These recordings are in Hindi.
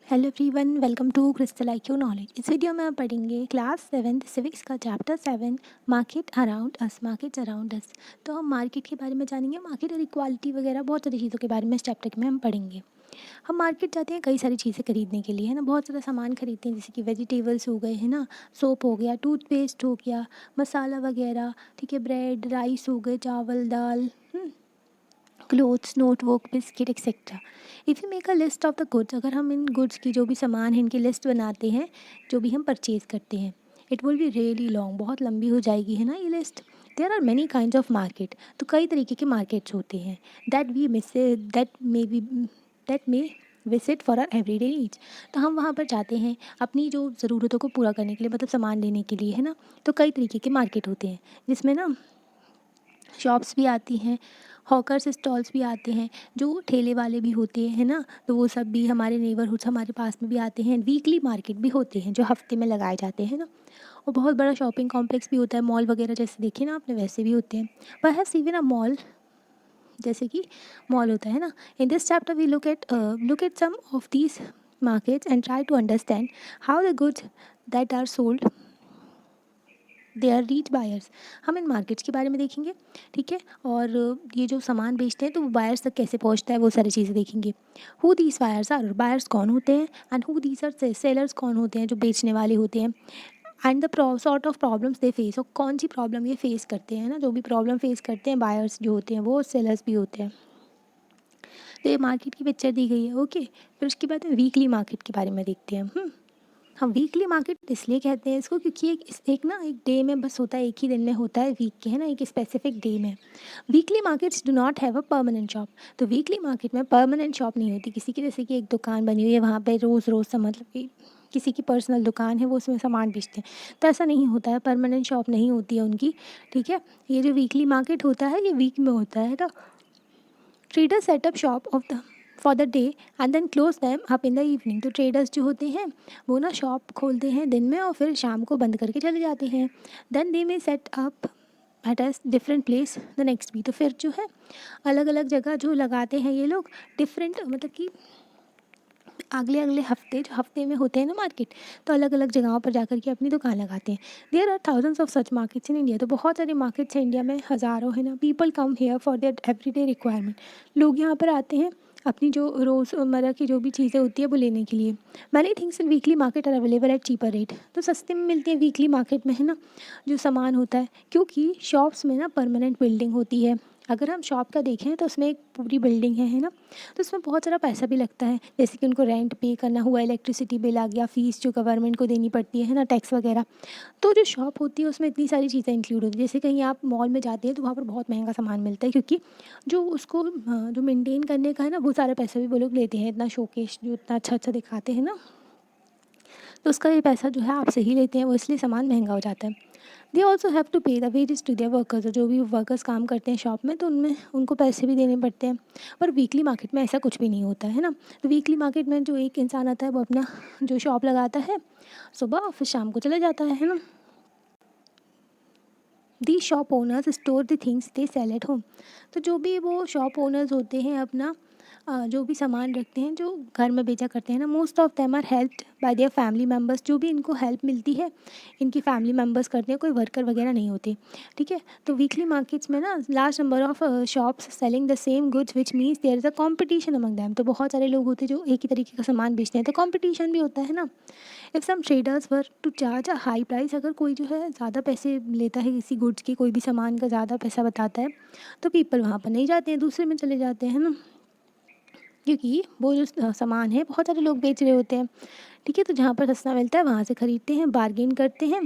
Hello everyone, welcome to Crystal IQ Knowledge. इस वीडियो में हम पढ़ेंगे क्लास 7 सिविक्स का chapter 7 market around us. Markets around us. तो हम मार्केट के बारे में जानेंगे, मार्केट और इक्वालिटी वगैरह बहुत सारी चीज़ों के बारे में इस चैप्टर में हम पढ़ेंगे। हम मार्केट जाते हैं कई सारी चीज़ें खरीदने के लिए, है ना। बहुत सारा सामान खरीदते हैं, जैसे कि वेजिटेबल्स हो गए, है ना, सोप हो गया, टूथपेस्ट हो गया, मसाला वगैरह, ठीक है, ब्रेड, राइस हो गए, चावल, दाल, clothes, notebook, biscuit etcetera. If you make a list of the goods, अगर हम इन गुड्स की जो भी सामान है इनकी लिस्ट बनाते हैं, जो भी हम परचेज़ करते हैं, it will be really long, बहुत लंबी हो जाएगी, है ना ये list. There are many kinds of market, तो कई तरीके के मार्केट्स होते हैं। That we miss that may visit for our everyday needs. तो हम वहाँ पर जाते हैं अपनी जो ज़रूरतों को पूरा करने के लिए, मतलब सामान लेने के लिए, है ना। तो कई तरीके के मार्केट होते हैं, जिसमें ना शॉप्स भी आती हैं, हॉकर्स स्टॉल्स भी आते हैं, जो ठेले वाले भी होते हैं, है ना। तो वो सब भी हमारे नेबरहुड्स, हमारे पास में भी आते हैं। वीकली मार्केट भी होते हैं जो हफ्ते में लगाए जाते हैं ना। और बहुत बड़ा शॉपिंग कॉम्प्लेक्स भी होता है, मॉल वगैरह जैसे देखे ना आपने, वैसे भी होते हैं। पर हैव सीन अ मॉल, जैसे कि मॉल होता है ना। In this chapter we look at some of these markets and try to understand how the goods that are sold they are reach buyers. हम इन मार्केट्स के बारे में देखेंगे, ठीक है। और ये जो सामान बेचते हैं तो वो बायर्स तक कैसे पहुंचता है, वो सारी चीज़ें देखेंगे। Who these buyers are, buyers कौन होते हैं, and who these are sellers, कौन होते हैं जो बेचने वाले होते हैं। And the sort of problems they face, और कौन सी प्रॉब्लम ये फेस करते हैं ना। जो भी प्रॉब्लम फेस करते हैं बायर्स जो होते हैं वो सेलर्स भी होते हैं। तो ये मार्केट की पिक्चर दी गई है, ओके। फिर उसके बाद वीकली मार्केट के बारे में देखते हैं। हम वीकली मार्केट इसलिए कहते हैं इसको, क्योंकि एक डे में बस होता है, एक ही दिन में होता है वीक के, है ना, एक स्पेसिफिक डे में। Weekly markets do not have a permanent shop. तो वीकली मार्केट में परमानेंट शॉप नहीं होती किसी की, जैसे कि एक दुकान बनी हुई है वहाँ पे रोज़ रोज़ सा, मतलब कि किसी की पर्सनल दुकान है, वो उसमें सामान बेचते हैं। तो ऐसा नहीं होता है, परमानेंट शॉप नहीं होती है उनकी, ठीक है। ये जो वीकली मार्केट होता है ये वीक में होता है ना। Trader set up shop of the for the day and then close them up in the evening. तो ट्रेडर्स जो होते हैं वो ना शॉप खोलते हैं दिन में और फिर शाम को बंद करके चले जाते हैं। Then they may set up at a different place the next week. तो फिर जो है अलग अलग जगह जो लगाते हैं ये लोग, डिफरेंट मतलब कि अगले अगले हफ्ते, जो हफ्ते में होते हैं ना मार्केट, तो अलग अलग जगहों पर जाकर के अपनी दुकान लगाते हैं। There are thousands of such markets in India. तो बहुत सारे मार्केट्स हैं इंडिया में, हज़ारों, है ना। People come here for their everyday requirement. लोग यहाँ पर आते हैं अपनी जो रोज़मर्रा की जो भी चीज़ें होती है वो लेने के लिए। Many things in weekly market are available at cheaper rate. तो सस्ते में मिलती है वीकली मार्केट में, है ना, जो सामान होता है। क्योंकि शॉप्स में ना परमानेंट बिल्डिंग होती है। अगर हम शॉप का देखें तो उसमें एक पूरी बिल्डिंग है ना। तो उसमें बहुत सारा पैसा भी लगता है, जैसे कि उनको रेंट पे करना हुआ, इलेक्ट्रिसिटी बिल आ गया, फ़ीस जो गवर्नमेंट को देनी पड़ती है ना, टैक्स वगैरह। तो जो शॉप होती है उसमें इतनी सारी चीज़ें इंक्लूड होती है। जैसे कहीं आप मॉल में जाते हैं तो वहाँ पर बहुत महंगा सामान मिलता है, क्योंकि जो उसको जो मेंटेन करने का है ना, वो सारा पैसा भी वो लोग लेते हैं। इतना शोकेस जो इतना अच्छा अच्छा दिखाते हैं ना, तो उसका ये पैसा जो है आपसे ही लेते हैं, वो इसलिए सामान महंगा हो जाता है। They also have to pay the wages to their workers. जो भी वर्कर्स काम करते हैं शॉप में, तो उनमें उनको पैसे भी देने पड़ते हैं। पर वीकली मार्केट में ऐसा कुछ भी नहीं होता है ना। तो वीकली मार्केट में जो एक इंसान आता है वो अपना जो शॉप लगाता है सुबह और फिर शाम को चले जाता है ना। The shop owners store the things they sell at home. तो जो भी वो शॉप ओनर्स होते हैं अपना जो भी सामान रखते हैं जो घर में बेचा करते हैं ना, most of them are helped by their family members. जो भी इनको हेल्प मिलती है इनकी फैमिली मेम्बर्स करते हैं, कोई वर्कर वगैरह नहीं होते, ठीक है। तो वीकली मार्केट्स में ना large number of shops selling the same goods which means there is a competition among them. तो बहुत सारे लोग होते हैं जो एक ही तरीके का सामान बेचते हैं, तो कॉम्पिटिशन भी होता है ना। If some traders were to charge a high price, अगर कोई जो है ज़्यादा पैसे लेता है किसी गुड्स के, कोई भी सामान का ज़्यादा पैसा बताता है, तो पीपल वहाँ पर नहीं जाते हैं, दूसरे में चले जाते हैं ना। क्योंकि वो जो सामान है बहुत सारे लोग बेच रहे होते हैं, ठीक है। तो जहाँ पर सस्ता मिलता है वहाँ से ख़रीदते हैं, बार्गेन करते हैं,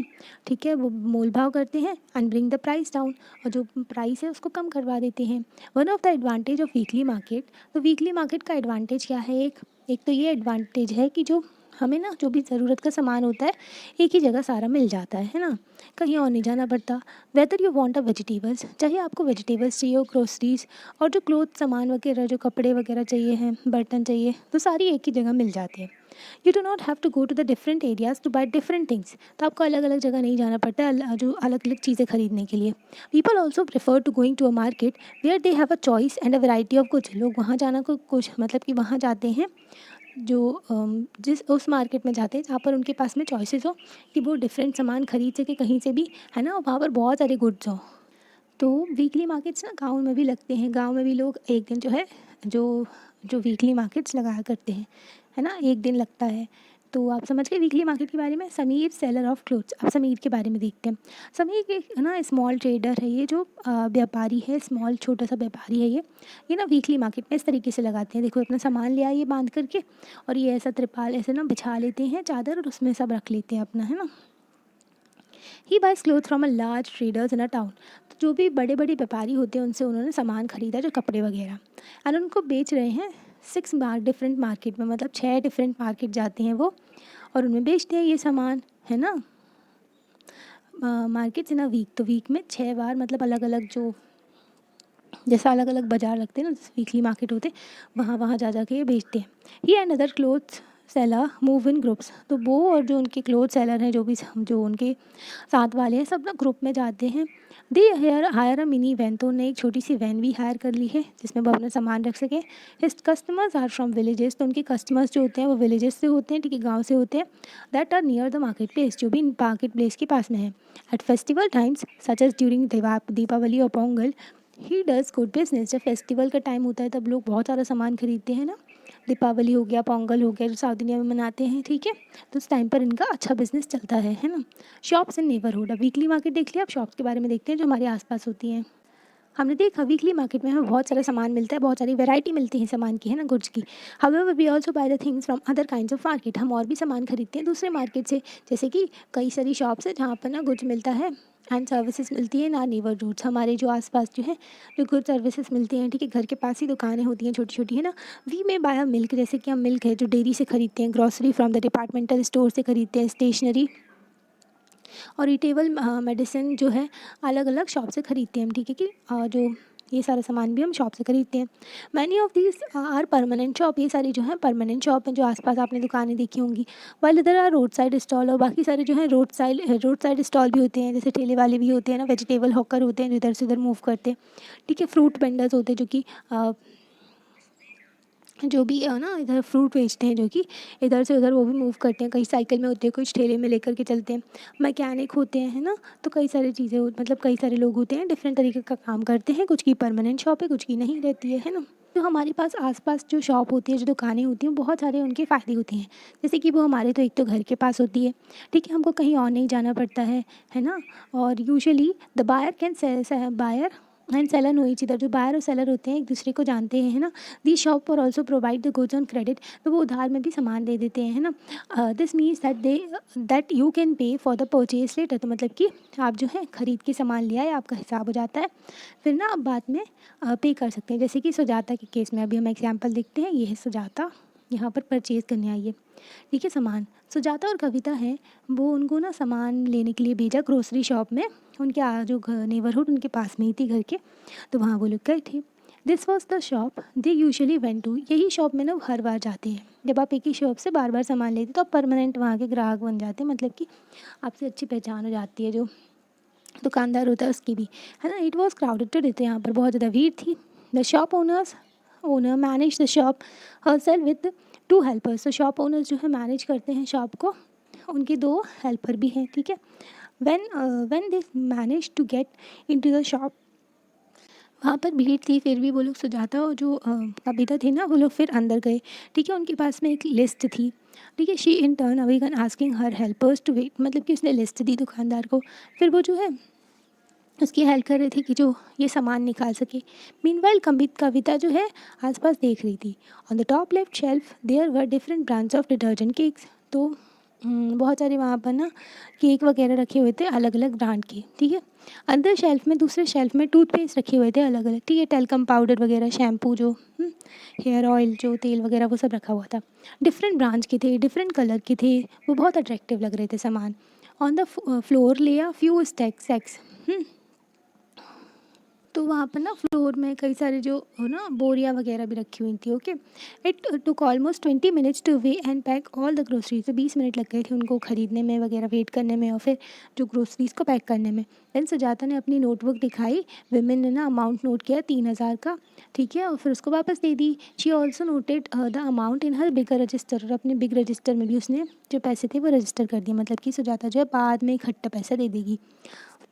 ठीक है, वो मोल भाव करते हैं and bring the price down, और जो प्राइस है उसको कम करवा देते हैं। One of the advantage of weekly market. तो वीकली मार्केट का एडवांटेज क्या है, एक एक तो ये एडवांटेज है कि जो हमें ना जो भी ज़रूरत का सामान होता है एक ही जगह सारा मिल जाता है ना, कहीं और नहीं जाना पड़ता। Whether you want a vegetables, चाहे आपको वेजिटेबल्स चाहिए हो, ग्रोसरीज, और जो क्लोथ सामान वगैरह, जो कपड़े वगैरह चाहिए हैं, बर्तन चाहिए, तो सारी एक ही जगह मिल जाती है। You do not have to go to the different areas to buy different things. तो आपको अलग अलग जगह नहीं जाना पड़ता है जो अलग अलग चीज़ें खरीदने के लिए। People also prefer to going to a market where they have a choice and a variety of goods. लोग वहाँ जाना को कुछ मतलब कि वहाँ जाते हैं जिस उस मार्केट में जाते हैं जहाँ पर उनके पास में चॉइसेस हो कि वो डिफरेंट सामान खरीद सके कहीं से भी, है ना, वहाँ पर बहुत सारे गुड्स हों। तो वीकली मार्केट्स ना गाँव में भी लगते हैं, गाँव में भी लोग एक दिन जो है जो जो वीकली मार्केट्स लगाया करते हैं, है ना, एक दिन लगता है। तो आप समझ गए वीकली मार्केट के बारे में। समीर सेलर ऑफ क्लोथ्स, अब समीर के बारे में देखते हैं। समीर एक है ना स्मॉल ट्रेडर है, ये जो व्यापारी है, स्मॉल छोटा सा व्यापारी है ये ना वीकली मार्केट में इस तरीके से लगाते हैं। देखो अपना सामान ले आइए बांध करके, और ये ऐसा त्रिपाल ऐसे ना बिछा लेते हैं चादर, और उसमें सब रख लेते हैं अपना, है ना। He buys cloth from a large traders in a town, तो जो भी बड़े बड़े व्यापारी होते हैं उनसे उन्होंने सामान खरीदा, जो कपड़े वगैरह, और उनको बेच रहे हैं 6 डिफरेंट मार्केट में, मतलब 6 डिफरेंट मार्केट जाते हैं वो, और उनमें बेचते हैं ये सामान, है ना। मार्केट्स इन अ वीक, तो वीक में 6 बार, मतलब अलग अलग जो जैसा अलग अलग बाजार लगते हैं ना, वीकली मार्केट होते हैं, वहाँ वहाँ जा के ये बेचते हैं। He and other clothes seller move in groups, तो वो और जो उनके क्लोथ सेलर हैं, जो उनके साथ वाले हैं, सब ना ग्रुप में जाते हैं। They hire a mini van, तो उन्होंने एक छोटी सी वैन भी हायर कर ली है जिसमें वो अपना सामान रख सके। His customers are from villages, तो उनके कस्टमर्स जो होते हैं वो विलेजेस से होते हैं, ठीक है, गाँव से होते हैं। That are near the market place, जो भी मार्केट प्लेस के पास में है। At festival times such as during Deepavali और Pongal, he does good business. जब फेस्टिवल का टाइम होता है तब लोग बहुत सारा सामान खरीदते हैं ना, दीपावली हो गया, पोंगल हो गया, जो साउथ इंडिया में मनाते हैं, ठीक है, तो उस टाइम पर इनका अच्छा बिजनेस चलता है ना। शॉप्स इन नेबरहुड, अब वीकली मार्केट देख लिया, अब शॉप्स के बारे में देखते हैं जो हमारे आसपास होती हैं। हमने देखा वीकली मार्केट में हमें बहुत सारा सामान मिलता है, बहुत सारी वैरायटी मिलती है सामान की, है ना, गुड्स की। However we also buy the things from other kinds of market, हम और भी सामान खरीदते हैं दूसरे मार्केट से, जैसे कि कई सारी शॉप्स है जहाँ पर ना गुड्स मिलता है एंड सर्विसेज मिलती है ना, नेबरहुड्स, हमारे जो आसपास जो है जो गुड सर्विसेज मिलती हैं, ठीक है, घर के पास ही दुकानें होती हैं छोटी छोटी, है ना। वी में बाय मिल्क, जैसे कि हम मिल्क है जो डेयरी से खरीदते हैं, grocery from the departmental store से खरीदते हैं, स्टेशनरी और रिटेबल मेडिसिन जो है अलग अलग शॉप से खरीदते हैं हम, ठीक है, कि जो ये सारा सामान भी हम शॉप से खरीदते हैं। Many of these are permanent shop, ये सारी जो है परमानेंट शॉप हैं जो आसपास आपने दुकानें देखी होंगी। वाइल इधर आर रोड साइड स्टॉल, और बाकी सारे जो है रोड साइड स्टॉल भी होते हैं, जैसे ठेले वाले भी होते हैं ना, वेजिटेबल हॉकर होते हैं जो इधर से उधर मूव करते हैं, ठीक है। फ्रूट वेंडर्स होते हैं जो भी है ना इधर फ्रूट बेचते हैं, जो कि इधर से उधर वो भी मूव करते हैं, कई साइकिल में होते हैं, कुछ ठेले में लेकर के चलते हैं। मैकेनिक होते हैं, है ना, तो कई सारी चीज़ें मतलब कई सारे लोग होते हैं, डिफरेंट तरीके का काम करते हैं, कुछ की परमानेंट शॉप है, कुछ की नहीं रहती है ना। तो हमारे पास आसपास जो शॉप होती है, जो दुकानें होती हैं, बहुत सारे उनके फ़ायदे होते हैं। जैसे कि वो हमारे तो एक तो घर के पास होती है, ठीक है, हमको कहीं और नहीं जाना पड़ता है ना। और usually the buyer and seller know each other, जो बायर और सेलर होते हैं एक दूसरे को जानते हैं, है ना। दी शॉप और also provide the goods on credit, तो वो उधार में भी सामान दे देते हैं, है ना। This means that you can pay for the purchase later, तो मतलब कि आप जो है खरीद के सामान ले आए, आपका हिसाब हो जाता है, फिर ना आप बाद में पे कर सकते हैं। जैसे कि सुजाता के केस में अभी हम एग्जाम्पल देखते हैं, ये है सुजाता, यहाँ पर परचेज़ करने आई है, ठीक है, सामान। सुजाता और कविता हैं, वो उनको ना सामान लेने के लिए भेजा ग्रोसरी शॉप में, उनके जो नेबरहुड उनके पास में ही थी घर के, तो वहाँ वो लोग गए थे। This was the shop they usually went to, यही शॉप में ना वो हर बार जाते हैं। जब आप एक ही शॉप से बार बार सामान लेते तो आप परमानेंट वहाँ के ग्राहक बन जाते हैं, मतलब कि आपसे अच्छी पहचान हो जाती है, जो दुकानदार होता है उसकी भी, है ना। इट वॉज क्राउडेड, तो यहाँ पर बहुत ज़्यादा भीड़ थी। The shop owner manage the shop herself with 2 helpers, तो शॉप ओनर्स जो है मैनेज करते हैं शॉप को, उनके 2 हेल्पर भी हैं, ठीक है। When they manage to get into the shop, वहाँ पर भीड़ थी फिर भी वो लोग सुजाता और जो कविता थी ना, वो लोग फिर अंदर गए, ठीक है। उनके पास में एक लिस्ट थी, ठीक है। She in turn again asking her helpers to wait, मतलब कि उसने लिस्ट दी दुकानदार को, फिर वो जो है उसकी हेल्प कर रही थी कि जो ये सामान निकाल सके। मीनवाइल कविता जो है आसपास देख रही थी। On the top left shelf there were different brands of detergent cakes, तो बहुत सारे वहाँ पर ना केक वगैरह रखे हुए थे अलग अलग ब्रांड के, ठीक है। अंदर शेल्फ में, दूसरे शेल्फ में टूथपेस्ट रखे हुए थे अलग अलग, ठीक है, टेल्कम पाउडर वगैरह, शैम्पू, जो हेयर ऑयल, जो तेल वगैरह, वो सब रखा हुआ था। डिफरेंट ब्रांच के थे, डिफरेंट कलर के थे, वो बहुत अट्रैक्टिव लग रहे थे सामान। ऑन द फ्लोर ले आ फ्यू स्टैक्स तो वहाँ पर ना फ्लोर में कई सारे जो हो ना बोरियाँ वगैरह भी रखी हुई थी। Okay, it took almost 20 minutes two way and pack all the groceries. तो 20 मिनट लग गए थे उनको ख़रीदने में वगैरह, वेट करने में और फिर जो ग्रोसरीज़ को पैक करने में। देन सुजाता ने अपनी नोटबुक दिखाई। विमेन ने ना अमाउंट नोट किया 3,000 का, ठीक है, और फिर उसको वापस दे दी। She also noted the amount in her bigger register, और अपने बिग रजिस्टर में भी उसने जो पैसे थे वो रजिस्टर कर दिए, मतलब कि सुजाता जो है बाद में इकट्ठा पैसा दे देगी।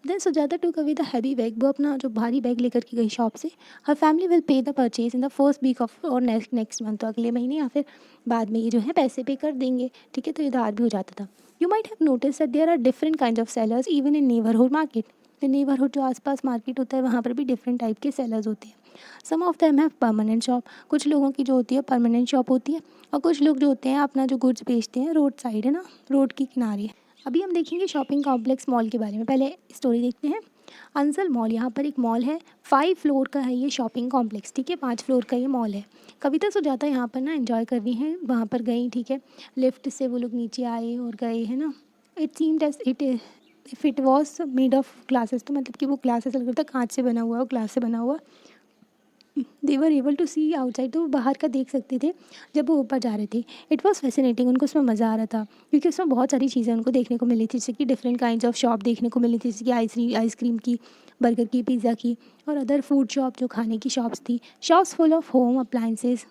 Then Sujata took away the heavy bag. वो अपना जो भारी बैग लेकर के गई शॉप से। Her family will pay the purchase in the first week of और नेक्स्ट मंथ, तो अगले महीने या फिर बाद में ये जो है पैसे पे कर देंगे, ठीक है। तो इधर भी हो जाता था। You might have notice that there are different kind of sellers even in neighbourhood market. तो नेबरहुड जो आसपास मार्केट होता है वहाँ पर भी डिफरेंट टाइप के सेलर्स होते हैं। Some of them have permanent shop. कुछ लोगों की जो होती है परमानेंट शॉप होती है, और कुछ लोग जो होते हैं अपना जो गुड्स बेचते हैं रोड साइड, है ना, रोड के किनारे। अभी हम देखेंगे शॉपिंग कॉम्प्लेक्स मॉल के बारे में। पहले स्टोरी देखते हैं। अंसल मॉल, यहाँ पर एक मॉल है, 5 फ्लोर का है ये शॉपिंग कॉम्प्लेक्स, ठीक है, 5 फ्लोर का ये मॉल है। कविता सुजाता यहाँ पर ना एंजॉय कर रही हैं, वहाँ पर गई, ठीक है। लिफ्ट से वो लोग नीचे आए और गए, है ना। It seemed as if it was made of glasses, तो मतलब कि वो ग्लासेस लग रहा था, कांच से बना हुआ और ग्लास से बना हुआ। They were able to see outside, तो वो बाहर का देख सकते थे जब वो ऊपर जा रहे थे। इट वॉज फैसिनेटिंग, उनको उसमें मज़ा आ रहा था क्योंकि उसमें बहुत सारी चीज़ें उनको देखने को मिली थी, जैसे कि डिफरेंट काइंड्स ऑफ शॉप देखने को मिली थी, जैसे कि आइसक्रीम की, बर्गर की, पिज़्ज़ा की, और अदर फूड शॉप जो खाने की शॉप्स थी। Shops full of home appliances,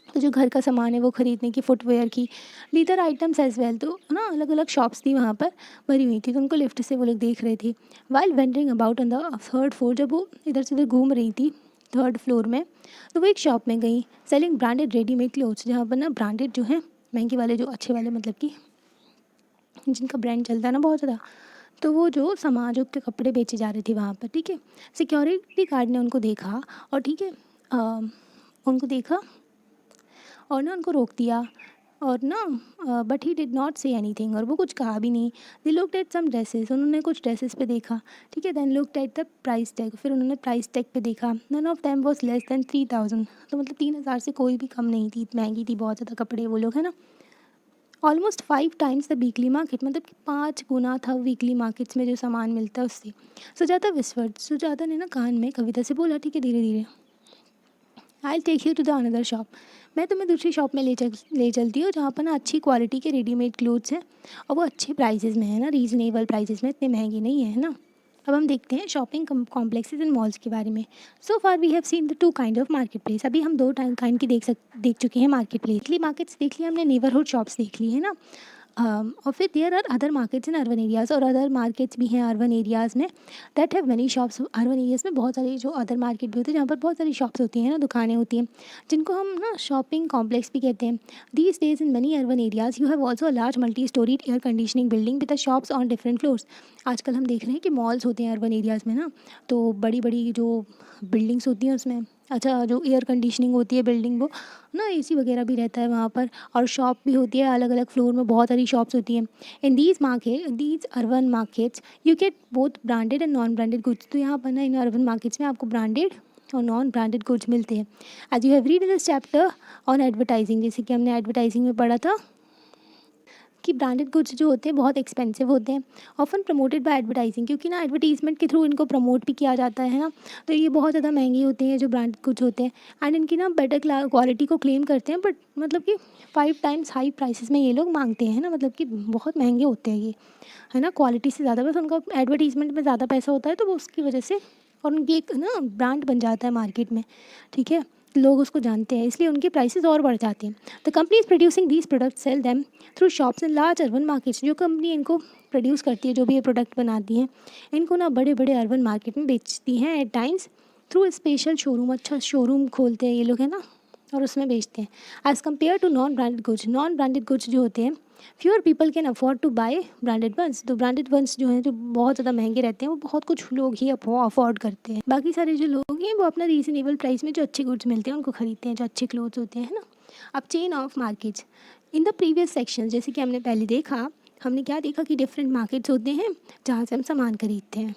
तो जो घर का सामान है वो ख़रीदने की, फुटवेयर की, लीदर आइटम्स एज वेल। तो ना अलग अलग शॉप्स थी वहाँ पर भरी हुई थी, तो उनको लिफ्ट से वो लोग देख रहे थे। While wandering about on the third floor, जब वो इधर से उधर घूम रही थी थर्ड फ्लोर में, तो वो एक शॉप में गई, सेलिंग ब्रांडेड रेडीमेड क्लोथ्स, जहाँ पर ना ब्रांडेड जो है महंगे वाले, जो अच्छे वाले, मतलब कि जिनका ब्रांड चलता है ना बहुत ज़्यादा, तो वो जो समाजों के कपड़े बेचे जा रहे थे वहाँ पर, ठीक है। सिक्योरिटी गार्ड ने उनको देखा और, ठीक है, उनको देखा और ना उनको रोक दिया और ना, but he did not say anything, और वो कुछ कहा भी नहीं। They looked at some dresses, उन्होंने कुछ ड्रेसेस पे देखा, ठीक है। Then looked at the price tag, फिर उन्होंने प्राइस टैग पे देखा। None of them was less than 3,000, तो मतलब 3,000 से कोई भी कम नहीं थी, महंगी थी बहुत ज़्यादा कपड़े वो लोग, है ना। Almost 5 times the weekly market, मतलब कि 5 गुना था वीकली मार्केट्स में जो सामान मिलता है उससे। सुजाता विस्वर्ड, सुजाता ने ना कान में कविता से बोला, ठीक है, धीरे धीरे, I take you to the another shop, मैं तुम्हें दूसरी शॉप में ले चलती हूँ जहाँ पर ना अच्छी क्वालिटी के रेडीमेड क्लोथ्स हैं और वो अच्छे प्राइजेज़ में है ना, रीज़नेबल प्राइजेज़ में, इतने महंगे नहीं है ना। अब हम देखते हैं शॉपिंग कॉम्प्लेक्सेस एंड मॉल्स के बारे में। So far we have seen the 2 kind of market place. अभी हम 2 काइंड की देख चुके हैं मार्केट प्लेस। मार्केट्स देख लिया हमने, नेबरहुड शॉप्स देख ली है ना। और फिर there are other markets in urban areas, और अदर मार्केट्स भी हैं अर्बन एरियाज़ में, that have many shops. Urban areas में बहुत सारी जो अदर मार्केट भी होती है जहाँ पर बहुत सारी शॉप्स होती हैं ना, दुकानें होती हैं, जिनको हम ना शॉपिंग कॉम्प्लेक्स भी कहते हैं। These days in money urban areas you have also a large multi storeyed air conditioning building with the shops on different floors. आजकल हम देख रहे हैं कि मॉल्स होते हैं अर्बन एरियाज़ में ना, तो बड़ी बड़ी जो बिल्डिंग्स होती हैं उसमें, अच्छा, जो एयर कंडीशनिंग होती है बिल्डिंग, वो ना एसी वगैरह भी रहता है वहाँ पर, और शॉप भी होती है अलग अलग फ्लोर में, बहुत सारी शॉप्स होती हैं। In these urban markets you get both branded and non branded goods. तो यहाँ पर ना इन अर्बन मार्केट्स में आपको ब्रांडेड और नॉन ब्रांडेड गुड्स मिलते हैं। As you have read in this chapter on advertising, जैसे कि हमने एडवर्टाइजिंग में पढ़ा था कि ब्रांडेड गुड्स जो होते हैं बहुत एक्सपेंसिव होते हैं, ऑफन प्रमोटेड बाय एडवर्टाइजिंग, क्योंकि ना एडवर्टीजमेंट के थ्रू इनको प्रमोट भी किया जाता है ना, तो ये बहुत ज़्यादा महंगे होते हैं जो ब्रांडेड गुड्स होते हैं। एंड इनकी ना बेटर क्वालिटी को क्लेम करते हैं, बट मतलब कि 5 टाइम्स हाई प्राइसेस में ये लोग मांगते हैं ना, मतलब कि बहुत महंगे होते हैं ये, है ना, क्वालिटी से ज़्यादा, बस उनका एडवर्टीजमेंट में ज़्यादा पैसा होता है तो वो उसकी वजह से, और उनकी एक ना ब्रांड बन जाता है मार्केट में, ठीक है, लोग उसको जानते हैं, इसलिए उनके प्राइसेस और बढ़ जाते हैं। The company is producing these product sell them through shops in large urban markets. जो कंपनी इनको प्रोड्यूस करती है, जो भी ये प्रोडक्ट बनाती हैं, इनको ना बड़े बड़े अर्बन मार्केट में बेचती हैं at times through special showroom. अच्छा, शोरूम खोलते हैं ये लोग, है ना, और उसमें बेचते हैं। As compare to non branded goods, non branded goods जो होते हैं, fewer people can afford to buy branded ones. तो ब्रांडेड वंस जो हैं, जो बहुत ज़्यादा महंगे रहते हैं, वो बहुत कुछ लोग ही अफोर्ड करते हैं। बाकी सारे जो लोग हैं वो अपना रीजनेबल प्राइस में जो अच्छे गुड्स मिलते हैं उनको खरीदते हैं, जो अच्छे क्लोथ्स होते हैं, है ना। अब chain of markets in the previous section, जैसे कि हमने पहले देखा, हमने क्या देखा कि डिफरेंट मार्केट्स होते हैं जहाँ से हम सामान खरीदते हैं।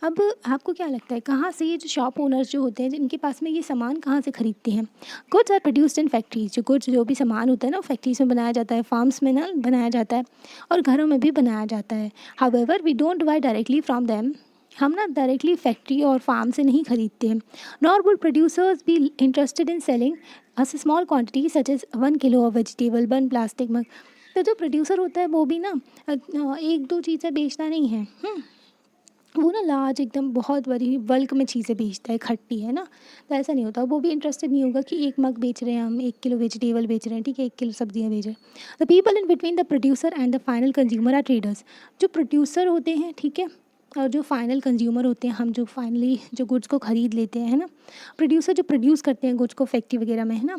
अब आपको क्या लगता है कहाँ से ये जो शॉप ओनर्स जो होते हैं, जिनके पास में ये सामान कहाँ से खरीदते हैं? Goods are produced in factories. जो गुड्स, जो भी सामान होता है ना, फैक्ट्रीज में बनाया जाता है, फार्म्स में ना बनाया जाता है, और घरों में भी बनाया जाता है। However we don't buy directly from them, हम ना डायरेक्टली फैक्ट्री और फार्म से नहीं खरीदते हैं। Nor would producers be interested in selling a small quantity such as 1 kilo of vegetable 1 plastic mug. तो जो प्रोड्यूसर होता है वो भी ना एक दो चीज़ें बेचना नहीं है। वो ना लार्ज एकदम बहुत बड़ी बल्क में चीज़ें बेचता है, खट्टी है ना। तो ऐसा नहीं होता, वो भी इंटरेस्टेड नहीं होगा कि 1 मग बेच रहे हैं, हम 1 किलो वेजिटेबल बेच रहे हैं, ठीक है, 1 किलो सब्जियां बेच रहे हैं। The people in between the producer and the final consumer are traders. जो प्रोड्यूसर होते हैं, ठीक है, और जो फाइनल कंज्यूमर होते हैं, हम जो फाइनली जो गुड्स को ख़रीद लेते हैं, है ना। प्रोड्यूसर जो प्रोड्यूस करते हैं गुड्स को फैक्ट्री वगैरह में, है ना,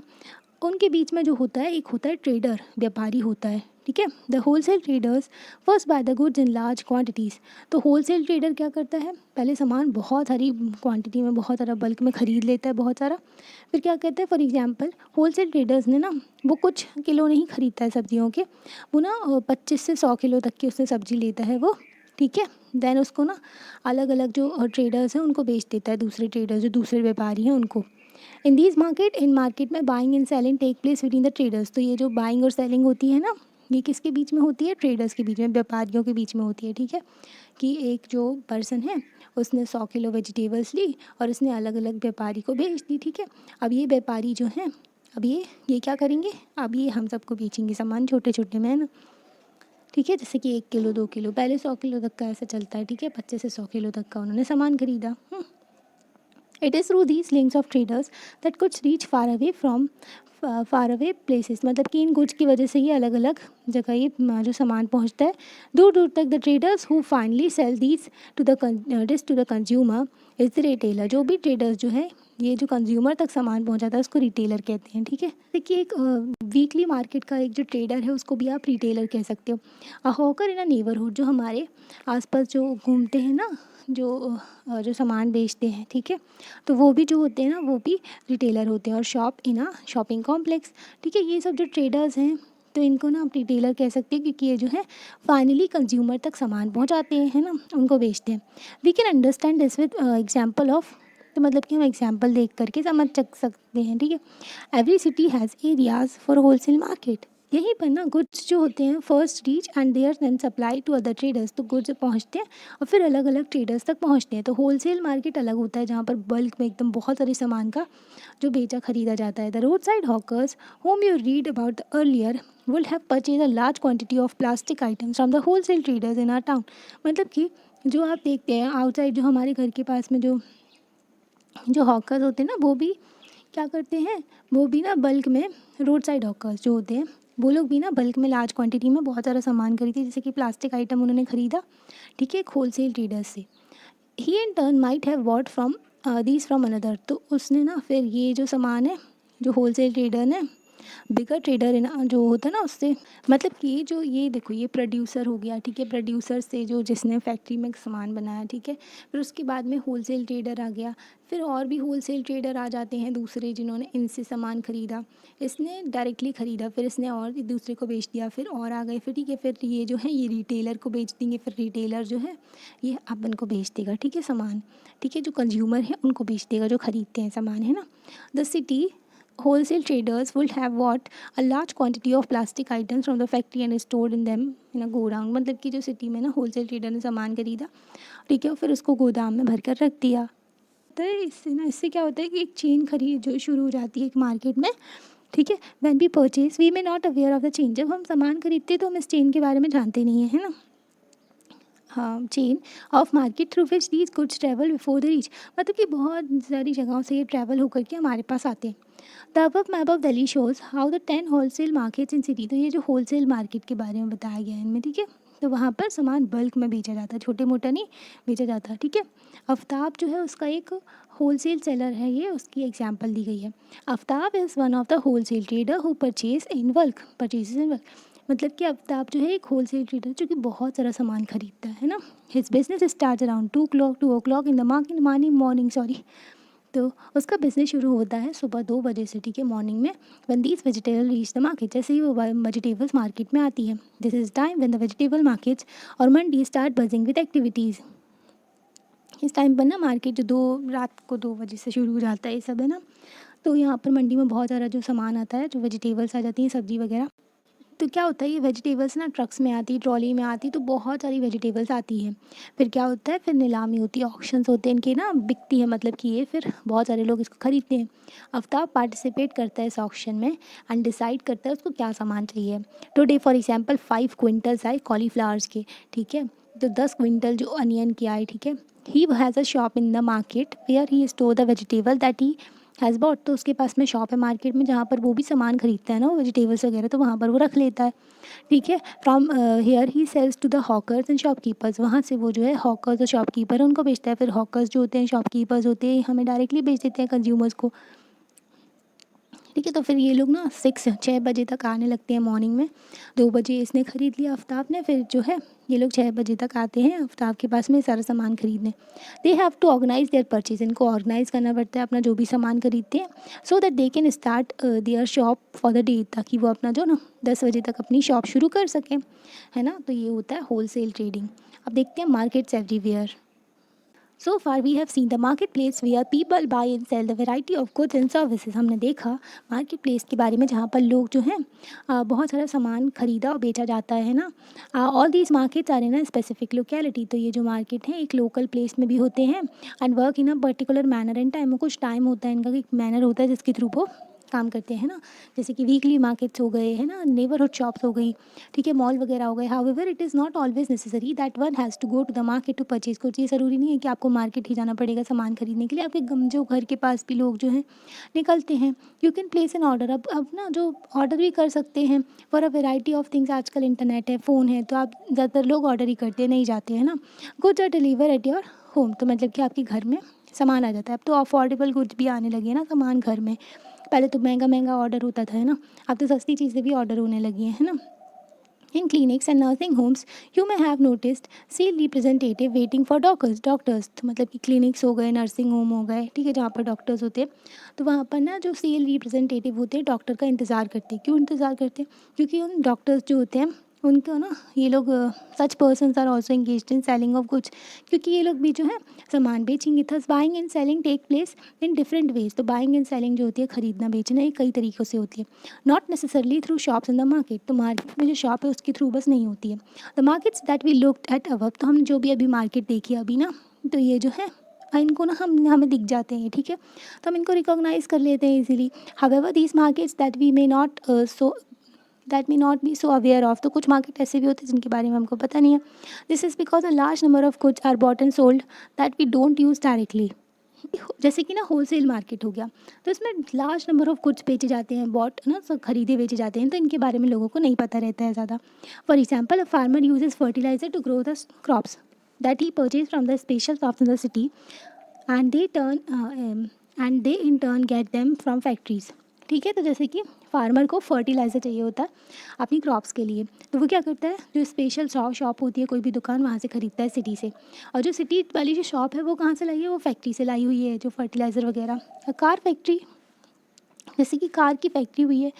उनके बीच में जो होता है, एक होता है ट्रेडर, व्यापारी होता है, ठीक है। The wholesale traders first by the goods in large quantities. तो होलसेल ट्रेडर क्या करता है, पहले सामान बहुत सारी क्वांटिटी में, बहुत सारा बल्क में ख़रीद लेता है, बहुत सारा। फिर क्या कहते हैं, फॉर एग्जांपल होलसेल ट्रेडर्स ने ना, वो कुछ किलो नहीं ख़रीदता है सब्जियों के, वो ना 25 से 100 किलो तक की उससे सब्जी लेता है वो, ठीक है। देन उसको ना अलग अलग जो ट्रेडर्स हैं उनको बेच देता है, दूसरे ट्रेडर्स जो दूसरे व्यापारी हैं उनको। इन दीज मार्केट, इन मार्केट में buying and selling take place within the traders. तो ये जो बाइंग और सेलिंग होती है ना, ये किसके बीच में होती है, ट्रेडर्स के बीच में, व्यापारियों के बीच में होती है, ठीक है। कि एक जो पर्सन है उसने 100 किलो वेजिटेबल्स ली और उसने अलग अलग व्यापारी को भेज दी, ठीक है। अब ये व्यापारी जो हैं, अब ये क्या करेंगे, अब ये हम सबको बेचेंगे सामान छोटे छोटे में, है ना, ठीक है। जैसे कि 1 किलो 2 किलो, पहले 100 किलो तक का ऐसा चलता है, ठीक है, 25 से 100 किलो तक का उन्होंने सामान खरीदा। It is through these links of traders that goods reach far away places। मतलब कि इन गुड्स की वजह से ये अलग अलग जगह ये जो सामान पहुंचता है दूर दूर तक। The traders who finally sell these to the consumer is the retailer. जो भी ट्रेडर्स जो है, ये जो कंज्यूमर तक सामान पहुंचाता है उसको रिटेलर कहते हैं, ठीक है। देखिए एक वीकली मार्केट का एक जो ट्रेडर है उसको भी आप रिटेलर कह सकते हो। अ हॉकर इन अ नेबरहुड, जो हमारे आसपास जो घूमते हैं ना, जो सामान बेचते हैं, ठीक है, तो वो भी जो होते हैं ना, वो भी रिटेलर होते हैं। और shop in a shopping complex, ठीक है, ये सब जो ट्रेडर्स हैं तो इनको ना आप रिटेलर कह सकते हैं, क्योंकि ये जो है फाइनली कंज्यूमर तक सामान पहुंचाते हैं, है ना, उनको बेचते हैं। We can understand this with example of. तो मतलब कि हम एग्जाम्पल देख करके समझ सकते हैं, ठीक है। Every city has areas for wholesale market. यहीं पर ना गुड्स जो होते हैं first reach and there then supply to other traders. तो गुड्स पहुंचते हैं और फिर अलग अलग ट्रेडर्स तक पहुंचते हैं। तो होलसेल मार्केट अलग होता है जहाँ पर बल्क में एकदम बहुत सारे सामान का जो बेचा खरीदा जाता है। The road side hawkers home you read about earlier will have purchase a large quantity of plastic items from the wholesale traders in our town. मतलब कि जो आप देखते हैं आउटसाइड, जो हमारे घर के पास में जो हॉकर्स होते हैं ना, वो भी क्या करते हैं, वो भी ना बल्क में, रोड साइड हॉकर्स जो होते हैं वो लोग भी ना बल्क में लार्ज क्वांटिटी में बहुत सारा सामान खरीदते, जैसे कि प्लास्टिक आइटम उन्होंने खरीदा, ठीक है, एक होलसेल ट्रेडर से। He in turn might have bought from these from another. तो उसने ना फिर ये जो सामान है, जो होलसेल ट्रेडर ने बिगर ट्रेडर है ना जो होता है ना उससे, मतलब कि जो ये देखो ये प्रोड्यूसर हो गया, ठीक है, प्रोड्यूसर से जो जिसने फैक्ट्री में सामान बनाया, ठीक है, फिर उसके बाद में होलसेल ट्रेडर आ गया, फिर और भी होलसेल ट्रेडर आ जाते हैं दूसरे जिन्होंने इनसे सामान ख़रीदा। इसने डायरेक्टली ख़रीदा, फिर इसने और दूसरे को बेच दिया, फिर और आ गए, फिर ठीक है, फिर ये जो है ये रिटेलर को बेच देंगे, फिर रिटेलर जो है ये अपन को बेच देगा, ठीक है, सामान, ठीक है, जो कंज्यूमर है उनको बेच देगा, जो ख़रीदते हैं सामान, है ना। The city wholesale traders would have bought a large quantity of plastic items from the factory and stored in them in a godown। मतलब कि जो सिटी में ना होलसेल ट्रेडर ने सामान खरीदा, ठीक है, फिर उसको गोदाम में भर कर रख दिया। तो इससे क्या होता है कि एक चेन खरीद जो शुरू हो जाती है एक मार्केट में, ठीक है। When we purchase we may not aware of the chain. जब हम सामान खरीदते हैं तो हम इस चेन के बारे में जानते नहीं है ना, हाँ, chain of market through which these goods travel before the reach. मतलब कि बहुत सारी जगहों से ये ट्रैवल होकर के हमारे पास आते हैं। The above map of Delhi shows how the 10 wholesale markets in city. तो ये जो होलसेल मार्केट के बारे में बताया गया है इनमें, ठीक है, तो वहाँ पर सामान बल्क में बेचा जाता है, छोटे मोटा नहीं बेचा जाता, ठीक है। आफ्ताब जो है उसका एक होलसेल सेलर है, ये उसकी एग्जाम्पल दी गई है। Aftab is one of the wholesale trader who purchase in bulk. मतलब कि आफ्ताब जो है एक होलसेल ट्रेडर जो कि बहुत सारा सामान खरीदता है ना। His business start around 2 o'clock in the morning तो उसका बिजनेस शुरू होता है सुबह 2 बजे से, ठीक है, मॉर्निंग में। When these vegetable reach the market, जैसे ही वो वेजिटेबल्स मार्केट में आती है। This is time when the vegetable markets और मंडी स्टार्ट बजिंग विद एक्टिविटीज़। इस टाइम पर ना मार्केट जो रात को 2 बजे से शुरू हो जाता है ये सब, है ना। तो यहाँ पर मंडी में बहुत सारा जो सामान आता है, जो वेजिटेबल्स आ जाती हैं, सब्जी वगैरह, तो क्या होता है, ये वेजिटेबल्स ना ट्रक्स में आती, ट्रॉली में आती, तो बहुत सारी वेजिटेबल्स आती हैं। फिर क्या होता है, फिर नीलामी होती है, ऑक्शंस होते हैं इनके ना, बिकती है, मतलब कि ये फिर बहुत सारे लोग इसको खरीदते हैं। आफ्ताब पार्टिसिपेट करता है इस ऑक्शन में एंड डिसाइड करता है उसको क्या सामान चाहिए। टुडे फॉर एग्जांपल 5 क्विंटल्स आए कॉलीफ्लावर्स के, ठीक है, तो 10 क्विंटल जो अनियन के आए, ठीक है। He has a shop in the market where he store the vegetable that he has bought, तो उसके पास में शॉप है मार्केट में जहाँ पर वो भी सामान खरीदता है ना, वेजिटेबल्स वगैरह, तो वहाँ पर वो रख लेता है, ठीक है। From here he sells to the hawkers and shopkeepers, वहाँ से वो जो है हॉकर्स और शॉपकीपर है उनको बेचता है। फिर हॉकर्स जो होते हैं, शॉपकीपर्स होते हैं, हमें डायरेक्टली बेच देते हैं कंज्यूमर्स को, ठीक है। तो फिर ये लोग ना 6 बजे तक आने लगते हैं मॉर्निंग में। 2 बजे इसने ख़रीद लिया आफ्ताब ने, फिर जो है ये लोग 6 बजे तक आते हैं आफ्ताब के पास में सारा सामान खरीदने। They have to organise their purchase, इनको ऑर्गेनाइज करना पड़ता है अपना जो भी सामान खरीदते हैं, so that they can start their shop for the day, ताकि वो अपना जो ना 10 बजे तक अपनी शॉप शुरू कर सकें, है ना। तो ये होता है होल सेल ट्रेडिंग। अब देखते हैं markets everywhere. So far we have seen the market place where people buy and sell the variety of goods and services, हमने देखा मार्केट प्लेस के बारे में जहाँ पर लोग जो हैं बहुत सारा सामान खरीदा और बेचा जाता है ना। All these markets are in a specific locality, तो ये जो मार्केट हैं एक लोकल प्लेस में भी होते हैं and work in a particular manner and time, कुछ टाइम होता है इनका, एक मैनर होता है जिसके थ्रू वो काम करते हैं ना। जैसे कि वीकली मार्केट्स हो गए, है ना, नेबरहुड शॉप्स हो गई, ठीक है, मॉल वगैरह हो गए। However it is not always necessary that one has to go to the market to purchase, कुछ ये ज़रूरी नहीं है कि आपको मार्केट ही जाना पड़ेगा सामान खरीदने के लिए। आपके जो घर के पास भी लोग जो हैं निकलते हैं, you can place N order. अब ना जो ऑर्डर भी कर सकते हैं for a variety of things, आजकल इंटरनेट है, फ़ोन है, तो आप ज़्यादातर लोग ऑर्डर ही करते हैं, नहीं जाते हैं ना। Goods are deliver at your home, तो मतलब कि आपके घर में सामान आ जाता है। अब तो अफोर्डेबल गुड्स भी आने लगे हैं ना सामान घर में, पहले तो महंगा महंगा ऑर्डर होता था, है ना, अब तो सस्ती चीज़ें भी ऑर्डर होने लगी हैं, है ना। In clinics and nursing homes you may have noticed sale representative waiting for doctors, तो मतलब कि क्लिनिक्स हो गए, नर्सिंग होम हो गए, ठीक है, जहाँ पर डॉक्टर्स होते हैं, तो वहाँ पर ना जो सेल रिप्रेजेंटेटिव होते हैं डॉक्टर का इंतज़ार करते हैं। क्यों इंतज़ार करते हैं? क्योंकि उन डॉक्टर्स जो होते हैं उनको ना, ये लोग such persons are also engaged in selling of goods, क्योंकि ये लोग भी जो है सामान बेचेंगे। Thus buying and selling take place in different ways, तो बाइंग एंड सेलिंग जो होती है, खरीदना बेचना, ये कई तरीक़ों से होती है, not necessarily through shops in the market, तो मार्केट में जो शॉप है उसके थ्रू बस नहीं होती है। The markets that we looked at above, तो हम जो भी अभी मार्केट देखी अभी ना, तो ये जो है इनको ना हमें दिख जाते हैं, ठीक है, तो हम इनको रिकॉग्नाइज़ कर लेते हैं easily. However these markets that may not be so aware of, तो कुछ मार्केट ऐसे भी होते हैं जिनके बारे में हमको पता नहीं है। This is because a large number of goods are bought and sold that we don't use directly, जैसे कि ना होलसेल मार्केट हो गया, तो इसमें लार्ज नंबर ऑफ गुड्स बेचे जाते हैं, बॉट ना, सब खरीदे बेचे जाते हैं, तो इनके बारे में लोगों को नहीं पता रहता है ज़्यादा। For example a farmer uses fertiliser to grow the crops that he purchase from the special shops in the city and they in turn get them from factories, ठीक है। तो जैसे कि फार्मर को फर्टिलाइज़र चाहिए होता है अपनी क्रॉप्स के लिए, तो वो क्या करता है, जो स्पेशल शॉप होती है, कोई भी दुकान, वहाँ से ख़रीदता है सिटी से। और जो सिटी वाली जो शॉप है वो कहाँ से लाई है, वो फैक्ट्री से लाई हुई है, जो फर्टिलाइज़र वगैरह। कार फैक्ट्री, जैसे कि कार की फैक्ट्री हुई है,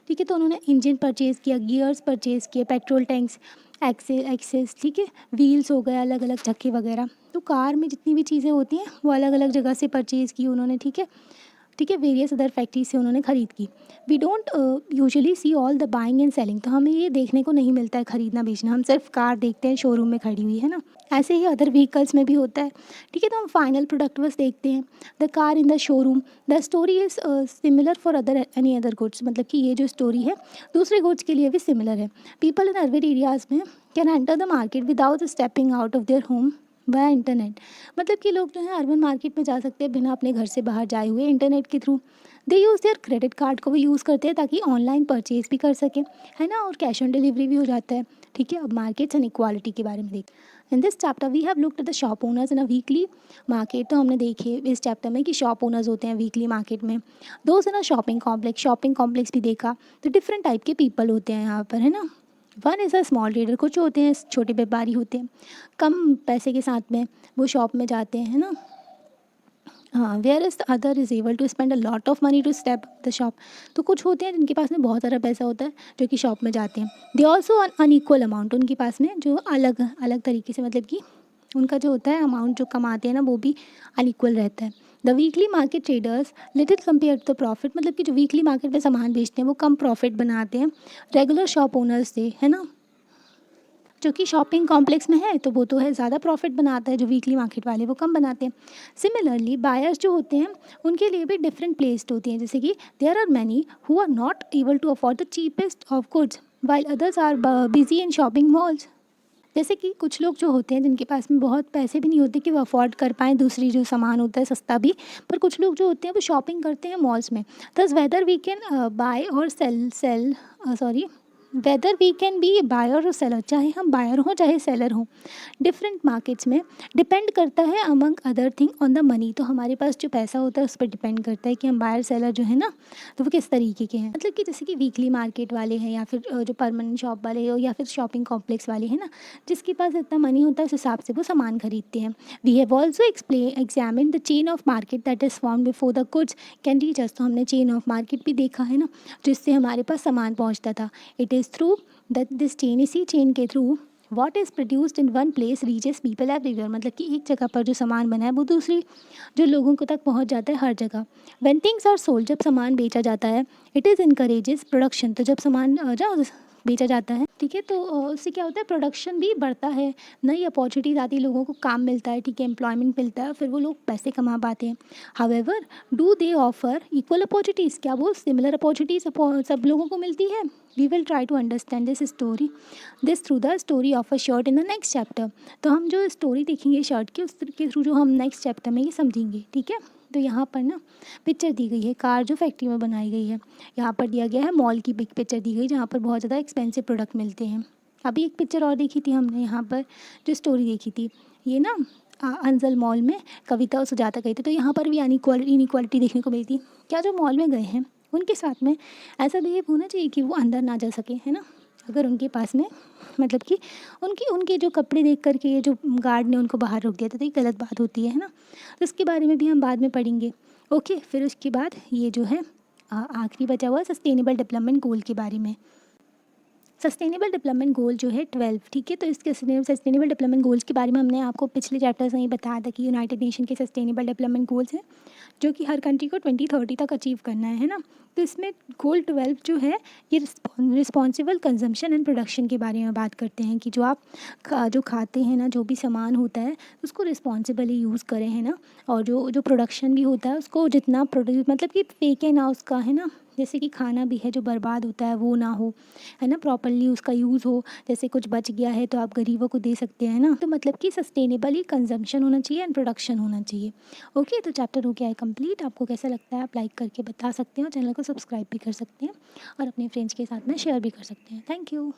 ठीक है, तो उन्होंने इंजन परचेज़ किया, गियर्स परचेज़ किए, पेट्रोल टैंक्स, एक्सेस, ठीक है, व्हील्स हो गए, अलग अलग चक्के वगैरह। तो कार में जितनी भी चीज़ें होती हैं वो अलग अलग जगह से परचेज़ की उन्होंने, ठीक है, ठीक है, वेरियस अदर फैक्ट्री से उन्होंने ख़रीद की। We don't usually see all the buying and selling, तो हमें ये देखने को नहीं मिलता है ख़रीदना बेचना, हम सिर्फ कार देखते हैं शोरूम में खड़ी हुई, है ना। ऐसे ही अदर व्हीकल्स में भी होता है, ठीक है, तो हम फाइनल प्रोडक्ट बस देखते हैं, the car in the showroom. The story is similar for other any other goods, मतलब कि ये जो स्टोरी है दूसरे गुड्स के लिए भी सिमिलर है। पीपल इन अर्बन एरियाज़ में can enter the market without stepping out of their home by internet, मतलब कि लोग जो है अर्बन मार्केट में जा सकते हैं बिना अपने घर से बाहर जाए हुए, इंटरनेट के through. They use their credit card को भी यूज़ करते हैं ताकि ऑनलाइन परचेज़ भी कर सकें, है ना, और कैश ऑन डिलीवरी भी हो जाता है, ठीक है। अब मार्केट्स एंड इक्वालिटी के बारे में देख, in this chapter we have looked at the shop owners in a weekly market, तो हमने देखे इस चैप्टर में कि शॉप ओनर्स होते हैं वीकली मार्केट में। दोस्त इन अ शॉपिंग कॉम्प्लेक्स भी देखा, तो डिफरेंट टाइप के पीपल होते हैं यहाँ पर, है ना। One is a small trader, कुछ होते हैं छोटे व्यापारी होते हैं, कम पैसे के साथ में वो शॉप में जाते हैं, है ना। हाँ, where is the other is able to spend a lot of money to step the shop, तो कुछ होते हैं जिनके पास में बहुत सारा पैसा होता है जो कि शॉप में जाते हैं। दे ऑल्सो अनइक्वल अमाउंट, उनके पास में जो अलग अलग तरीके से, मतलब कि उनका जो होता है अमाउंट जो कमाते हैं ना वो भी अनइक्वल रहता है। The weekly market traders little compare to the profit, मतलब कि जो वीकली मार्केट में सामान बेचते हैं वो कम प्रॉफिट बनाते हैं रेगुलर शॉप ओनर्स से, है ना। जो कि शॉपिंग कॉम्प्लेक्स में है तो वो तो है ज़्यादा प्रॉफिट बनाता है, जो वीकली मार्केट वाले वो कम बनाते हैं। सिमिलरली बायर्स जो होते हैं उनके लिए भी डिफरेंट प्लेस्ड होती हैं, जैसे कि there are many who are not able to afford the cheapest of goods while others are busy in shopping malls. जैसे कि कुछ लोग जो होते हैं जिनके पास में बहुत पैसे भी नहीं होते कि वो अफोर्ड कर पाएँ दूसरी जो सामान होता है सस्ता भी, पर कुछ लोग जो होते हैं वो शॉपिंग करते हैं मॉल्स में। Thus whether we can buy और whether we can be buyer और सेलर, चाहे हम बायर हों चाहे सेलर हों डिफरेंट मार्केट्स में, डिपेंड करता है among other thing on the money. तो हमारे पास जो पैसा होता है उस पर डिपेंड करता है कि हम बायर सेलर जो है ना तो वो किस तरीके के हैं। मतलब कि जैसे कि वीकली मार्केट वाले हैं या फिर जो परमानेंट शॉप वाले हो या फिर शॉपिंग कॉम्प्लेक्स वाले हैं ना, जिसके पास इतना मनी होता है उस हिसाब से वो सामान खरीदते हैं। We have also examine the chain of market that is found before the goods can reach us. तो हमने चेन ऑफ मार्केट भी देखा है ना, जिससे हमारे पास सामान पहुंचता था। It is through that this chain, इसी चेन के through what is produced in one place reaches people everywhere, मतलब कि एक जगह पर जो सामान बना है वो दूसरी जो लोगों को तक पहुंच जाता है हर जगह। व्हेन थिंग्स आर सोल्ड, जब सामान बेचा जाता है, इट इज़ इनकरेजेस प्रोडक्शन, तो जब सामान बेचा जाता है, ठीक है, तो उससे क्या होता है प्रोडक्शन भी बढ़ता है, नई अपॉर्चुनिटीज़ आती है, लोगों को काम मिलता है, ठीक है, एम्प्लॉयमेंट मिलता है, फिर वो लोग पैसे कमा पाते हैं। However do they offer equal opportunities, क्या वो सिमिलर अपॉर्चुनिटीज़ सब लोगों को मिलती है? We will try to understand this through the story of a shirt in the next chapter. तो हम जो स्टोरी देखेंगे शर्ट की उसके थ्रू जो हम नेक्स्ट चैप्टर में ये समझेंगे, ठीक है। तो यहाँ पर ना पिक्चर दी गई है कार जो फैक्ट्री में बनाई गई है, यहाँ पर दिया गया है मॉल की बिग पिक्चर दी गई जहाँ पर बहुत ज़्यादा एक्सपेंसिव प्रोडक्ट मिलते हैं। अभी एक पिक्चर और देखी थी हमने, यहाँ पर जो स्टोरी देखी थी ये ना अंजल मॉल में कविता और सुजाता गई थी, तो यहाँ पर भी इनइक्वालिटी देखने को मिलती। क्या जो मॉल में गए हैं उनके साथ में ऐसा बिहेव होना चाहिए कि वो अंदर ना जा सके, है ना। अगर उनके पास में मतलब कि उनके जो कपड़े देख करके ये जो गार्ड ने उनको बाहर रोक दिया था तो ये गलत बात होती है ना। तो इसके बारे में भी हम बाद में पढ़ेंगे। ओके, फिर उसके बाद ये जो है आखिरी बचा हुआ सस्टेनेबल डेवलपमेंट गोल के बारे में। सस्टेनेबल डेवलपमेंट गोल जो है 12, ठीक है, तो इसके सस्टेनेबल डेवलपमेंट गोल्स के बारे में हमने आपको पिछले चैप्टर्स में ही बताया था कि यूनाइटेड नेशन के सस्टेनेबल डेवलपमेंट गोल्स हैं जो कि हर कंट्री को 2030 तक अचीव करना है ना। तो इसमें गोल 12 जो है ये रिस्पॉन्सिबल कंजम्पशन एंड प्रोडक्शन के बारे में बात करते हैं कि जो आप जो खाते हैं ना, जो भी सामान होता है उसको रिस्पॉन्सिबली यूज़ करें, है ना। और जो प्रोडक्शन भी होता है उसको जितना प्रोड्यूस मतलब कि फेंके ना उसका, है ना। जैसे कि खाना भी है जो बर्बाद होता है वो ना हो, है ना, प्रॉपर्ली उसका यूज़ हो। जैसे कुछ बच गया है तो आप गरीबों को दे सकते हैं ना। तो मतलब कि सस्टेनेबली कंजम्पशन होना चाहिए एंड प्रोडक्शन होना चाहिए। ओके, तो चैप्टर हो गया है कंप्लीट। आपको कैसा लगता है आप लाइक करके बता सकते हैं और चैनल को सब्सक्राइब भी कर सकते हैं और अपने फ्रेंड्स के साथ में शेयर भी कर सकते हैं। Thank you.